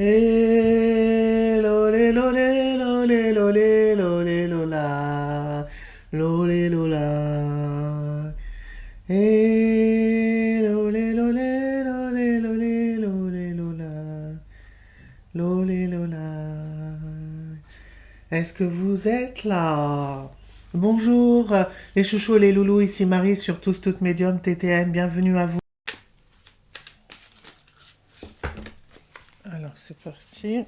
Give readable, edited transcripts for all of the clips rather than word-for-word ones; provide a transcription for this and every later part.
Lolé, lolé, lolé, lolé, lolé, lola. Lolé, lola. Lolé, lolé, lolé, lolé, lolé, lola. Lolé, lola. Est-ce que vous êtes là? Bonjour, les chouchous et les loulous, ici Marie sur Tous Toutes Médium TTM, bienvenue à vous. Alors c'est parti.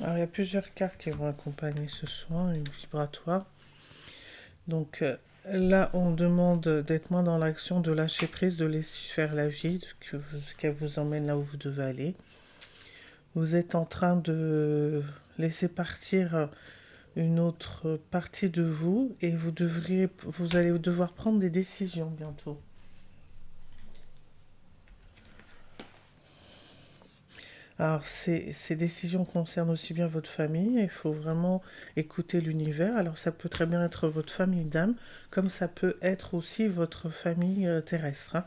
Alors il y a plusieurs cartes qui vont accompagner ce soin, une vibratoire. Donc là, on demande d'être moins dans l'action, de lâcher prise, de laisser faire la vie, qu'elle vous emmène là où vous devez aller. Vous êtes en train de laisser partir une autre partie de vous et vous allez devoir prendre des décisions bientôt. Alors, ces décisions concernent aussi bien votre famille. Il faut vraiment écouter l'univers. Alors, ça peut très bien être votre famille d'âme, comme ça peut être aussi votre famille terrestre, hein.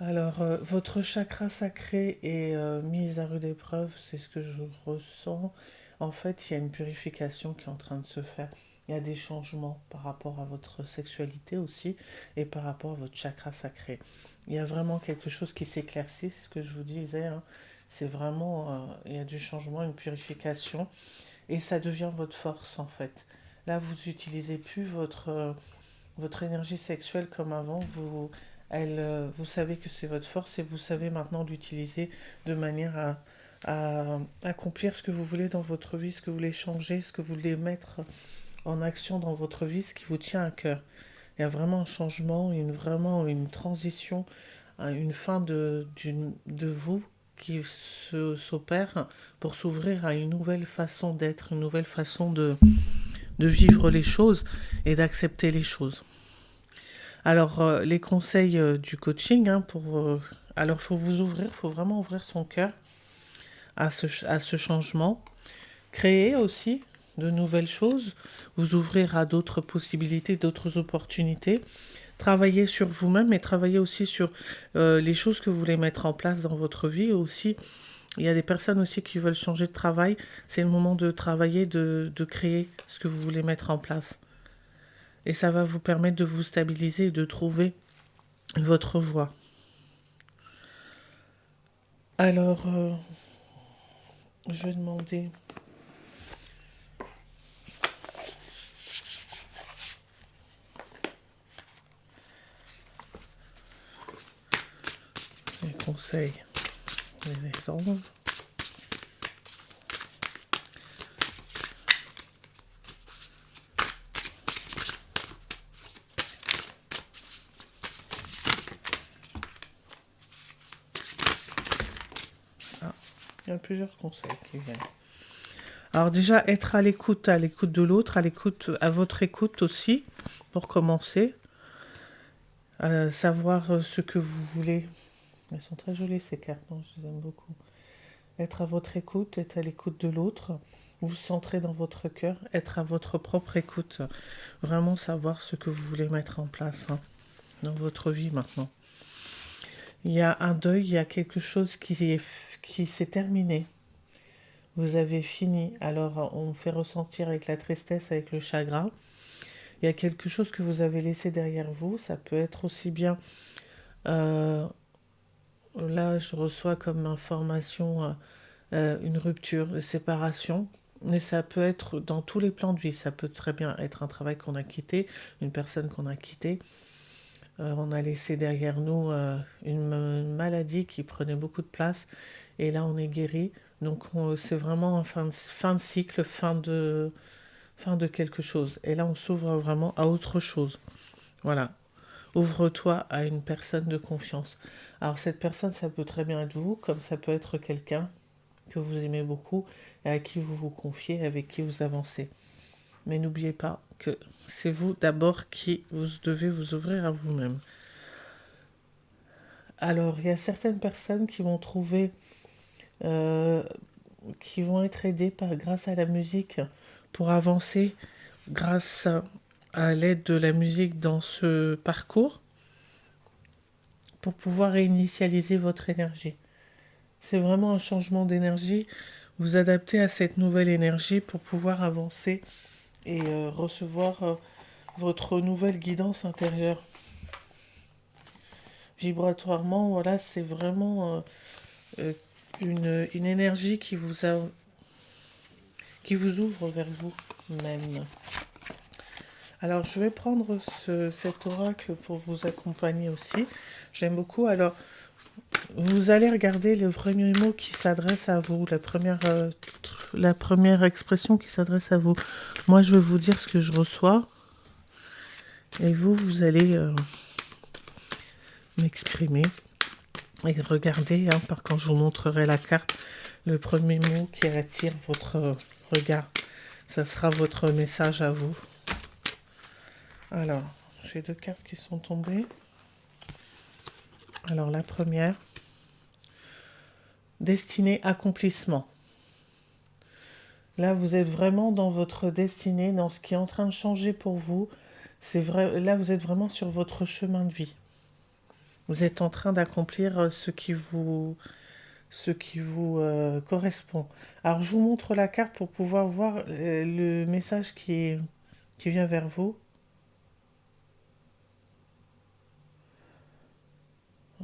Alors, votre chakra sacré est mis à rude épreuve, c'est ce que je ressens. En fait, il y a une purification qui est en train de se faire. Il y a des changements par rapport à votre sexualité aussi et par rapport à votre chakra sacré. Il y a vraiment quelque chose qui s'éclaircit, c'est ce que je vous disais, hein. C'est vraiment, il y a du changement, une purification et ça devient votre force en fait. Là, vous n'utilisez plus votre énergie sexuelle comme avant, vous savez que c'est votre force et vous savez maintenant l'utiliser de manière à accomplir ce que vous voulez dans votre vie, ce que vous voulez changer, ce que vous voulez mettre en action dans votre vie, ce qui vous tient à cœur. Il y a vraiment un changement, vraiment une transition, une fin de vous qui s'opère pour s'ouvrir à une nouvelle façon d'être, une nouvelle façon de vivre les choses et d'accepter les choses. Alors, les conseils du coaching, hein, alors, il faut vous ouvrir, il faut vraiment ouvrir son cœur à ce changement. Créer aussi de nouvelles choses, vous ouvrir à d'autres possibilités, d'autres opportunités. Travailler sur vous-même et travailler aussi sur les choses que vous voulez mettre en place dans votre vie. Aussi, il y a des personnes aussi qui veulent changer de travail. C'est le moment de travailler, de créer ce que vous voulez mettre en place. Et ça va vous permettre de vous stabiliser et de trouver votre voie. Alors, je vais demander les conseils des exemples. Ah, il y a plusieurs conseils qui viennent. Alors déjà, être à l'écoute de l'autre, à votre écoute aussi, pour commencer. Savoir ce que vous voulez. Elles sont très jolies ces cartes, non, je les aime beaucoup. Être à votre écoute, être à l'écoute de l'autre, vous centrer dans votre cœur, être à votre propre écoute. Vraiment savoir ce que vous voulez mettre en place, hein, dans votre vie maintenant. Il y a un deuil, il y a quelque chose qui s'est terminé. Vous avez fini. Alors on fait ressentir avec la tristesse, avec le chagrin. Il y a quelque chose que vous avez laissé derrière vous. Ça peut être aussi bien... euh, là, je reçois comme information une rupture, une séparation. Mais ça peut être dans tous les plans de vie. Ça peut très bien être un travail qu'on a quitté, une personne qu'on a quittée. On a laissé derrière nous une maladie qui prenait beaucoup de place. Et là, on est guéri. Donc, c'est vraiment fin de cycle, fin de quelque chose. Et là, on s'ouvre vraiment à autre chose. Voilà. Ouvre-toi à une personne de confiance. Alors, cette personne, ça peut très bien être vous, comme ça peut être quelqu'un que vous aimez beaucoup et à qui vous vous confiez, avec qui vous avancez. Mais n'oubliez pas que c'est vous d'abord qui vous devez vous ouvrir à vous-même. Alors, il y a certaines personnes qui vont trouver, euh, qui vont être aidées grâce à la musique pour avancer grâce à l'aide de la musique dans ce parcours pour pouvoir réinitialiser votre énergie. C'est vraiment un changement d'énergie. Vous adaptez à cette nouvelle énergie pour pouvoir avancer et recevoir votre nouvelle guidance intérieure. Vibratoirement, voilà, c'est vraiment euh, une énergie qui vous ouvre vers vous-même. Alors, je vais prendre cet oracle pour vous accompagner aussi. J'aime beaucoup. Alors, vous allez regarder le premier mot qui s'adresse à vous, la première expression qui s'adresse à vous. Moi, je vais vous dire ce que je reçois. Et vous, vous allez m'exprimer. Et regardez, quand je vous montrerai la carte, le premier mot qui attire votre regard. Ça sera votre message à vous. Alors, j'ai 2 cartes qui sont tombées. Alors, la première, destinée accomplissement. Là, vous êtes vraiment dans votre destinée, dans ce qui est en train de changer pour vous. C'est vrai, là, vous êtes vraiment sur votre chemin de vie. Vous êtes en train d'accomplir ce qui vous correspond. Alors, je vous montre la carte pour pouvoir voir le message qui vient vers vous.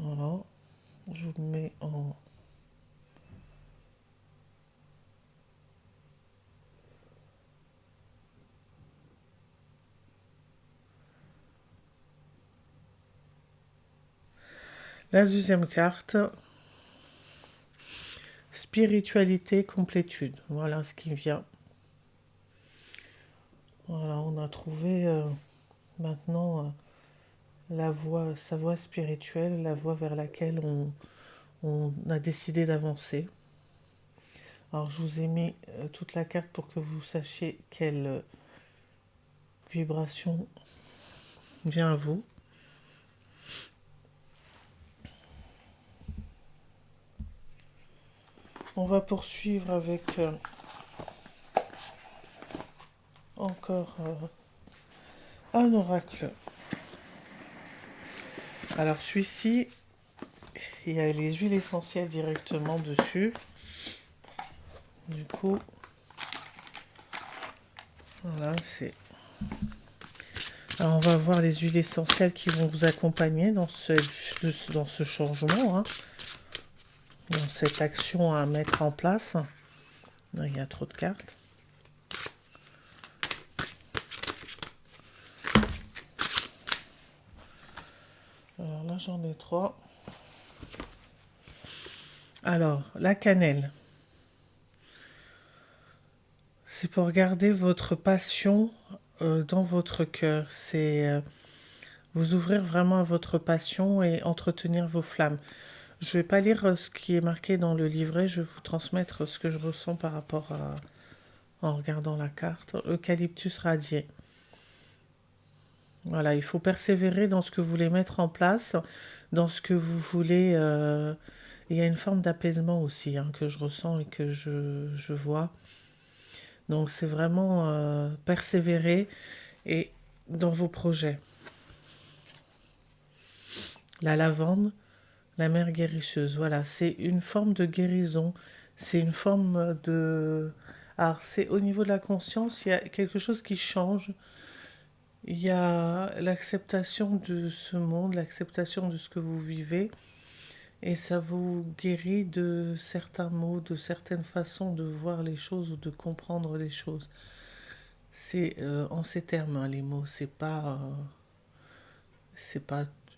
Voilà, je vous le mets en... La deuxième carte, spiritualité, complétude. Voilà ce qui vient. Voilà, on a trouvé maintenant sa voie spirituelle, la voie vers laquelle on a décidé d'avancer. Alors, je vous ai mis toute la carte pour que vous sachiez quelle vibration vient à vous. On va poursuivre avec encore un oracle. Alors, celui-ci, il y a les huiles essentielles directement dessus. Du coup, voilà, c'est... Alors, on va voir les huiles essentielles qui vont vous accompagner dans ce changement, dans cette action à mettre en place. Là, il y a trop de cartes. Alors là, j'en ai 3. Alors, la cannelle. C'est pour garder votre passion dans votre cœur. C'est vous ouvrir vraiment à votre passion et entretenir vos flammes. Je ne vais pas lire ce qui est marqué dans le livret, je vais vous transmettre ce que je ressens par rapport en regardant la carte. Eucalyptus radié. Voilà, il faut persévérer dans ce que vous voulez mettre en place, dans ce que vous voulez. Il y a une forme d'apaisement aussi que je ressens et que je vois. Donc c'est vraiment persévérer et dans vos projets. La lavande, la mère guérisseuse, voilà, c'est une forme de guérison, c'est une forme de... Alors c'est au niveau de la conscience, il y a quelque chose qui change. Il y a l'acceptation de ce monde, l'acceptation de ce que vous vivez, et ça vous guérit de certains mots, de certaines façons de voir les choses ou de comprendre les choses. C'est en ces termes, les mots, c'est pas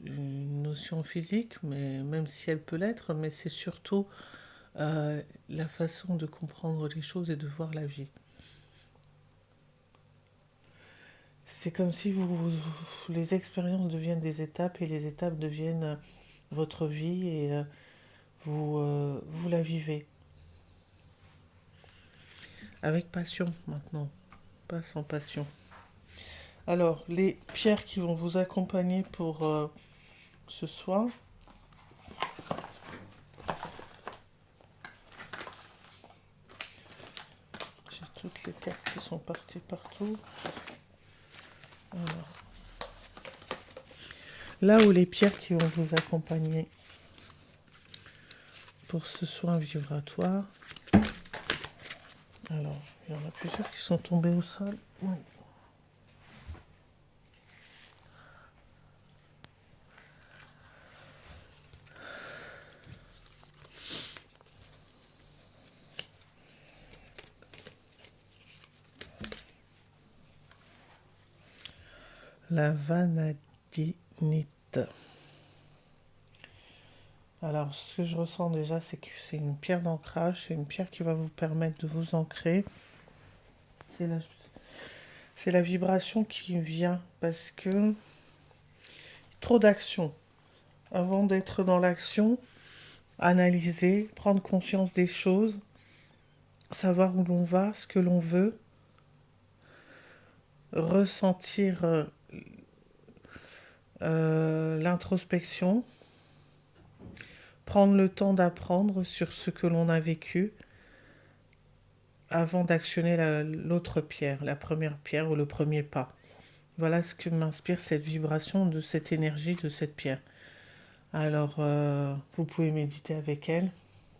une notion physique, mais même si elle peut l'être, mais c'est surtout la façon de comprendre les choses et de voir la vie. c'est comme si les expériences deviennent des étapes et les étapes deviennent votre vie et vous la vivez. Avec passion maintenant, pas sans passion. Alors, les pierres qui vont vous accompagner pour ce soir. J'ai toutes les cartes qui sont parties partout. Alors, là où les pierres qui vont vous accompagner pour ce soin vibratoire. Alors, il y en a plusieurs qui sont tombés au sol. Oui. La vanadinite. Alors, ce que je ressens déjà, c'est que c'est une pierre d'ancrage. C'est une pierre qui va vous permettre de vous ancrer. C'est la vibration qui vient parce que trop d'action. Avant d'être dans l'action, analyser, prendre conscience des choses, savoir où l'on va, ce que l'on veut, ressentir l'introspection, prendre le temps d'apprendre sur ce que l'on a vécu avant d'actionner l'autre pierre, la première pierre ou le premier pas. Voilà ce que m'inspire cette vibration de cette énergie de cette pierre. Alors, vous pouvez méditer avec elle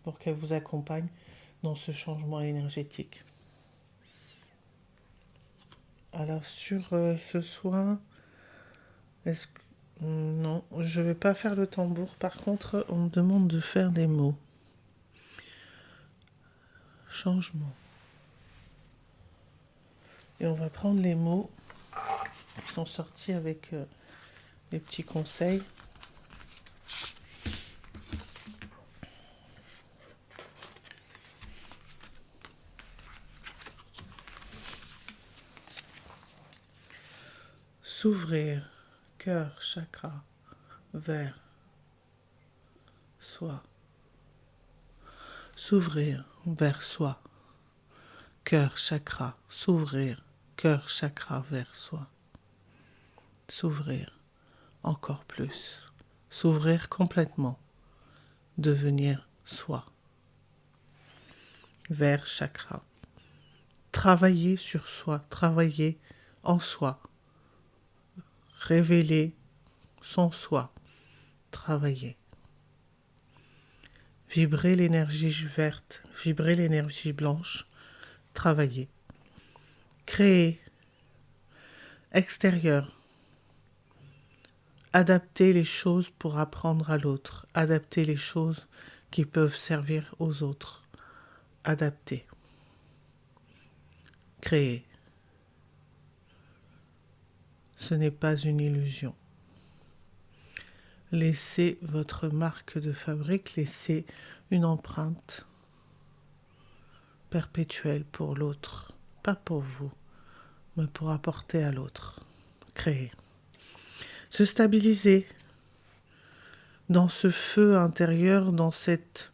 pour qu'elle vous accompagne dans ce changement énergétique. Alors, sur ce soin, est-ce que... Non, je ne vais pas faire le tambour. Par contre, on me demande de faire des mots. Changement. Et on va prendre les mots qui sont sortis avec les petits conseils. S'ouvrir, cœur, chakra, vers soi. S'ouvrir vers soi. Cœur, chakra, s'ouvrir. Cœur, chakra, vers soi. S'ouvrir encore plus. S'ouvrir complètement. Devenir soi. Vers chakra. Travailler sur soi, travailler en soi. Révéler son soi. Travailler. Vibrer l'énergie verte, vibrer l'énergie blanche. Travailler. Créer. Extérieur. Adapter les choses pour apprendre à l'autre. Adapter les choses qui peuvent servir aux autres. Adapter. Créer. Ce n'est pas une illusion. Laissez votre marque de fabrique, laissez une empreinte perpétuelle pour l'autre. Pas pour vous, mais pour apporter à l'autre. Créer. Se stabiliser dans ce feu intérieur, dans cette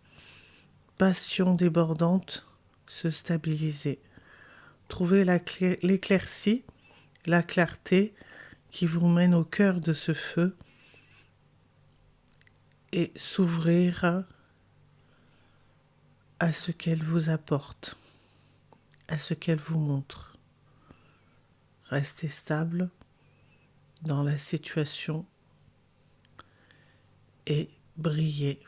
passion débordante, se stabiliser. Trouver l'éclaircie, la clarté qui vous mène au cœur de ce feu et s'ouvrir à ce qu'elle vous apporte, à ce qu'elle vous montre. Restez stable dans la situation et brillez,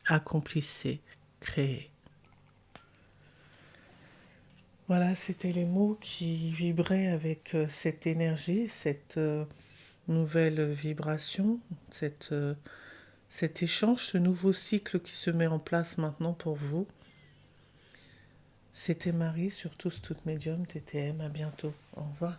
accomplissez, créez. Voilà, c'était les mots qui vibraient avec cette énergie, cette nouvelle vibration, cet échange, ce nouveau cycle qui se met en place maintenant pour vous. C'était Marie sur Tous Toutes Médium TTM. À bientôt. Au revoir.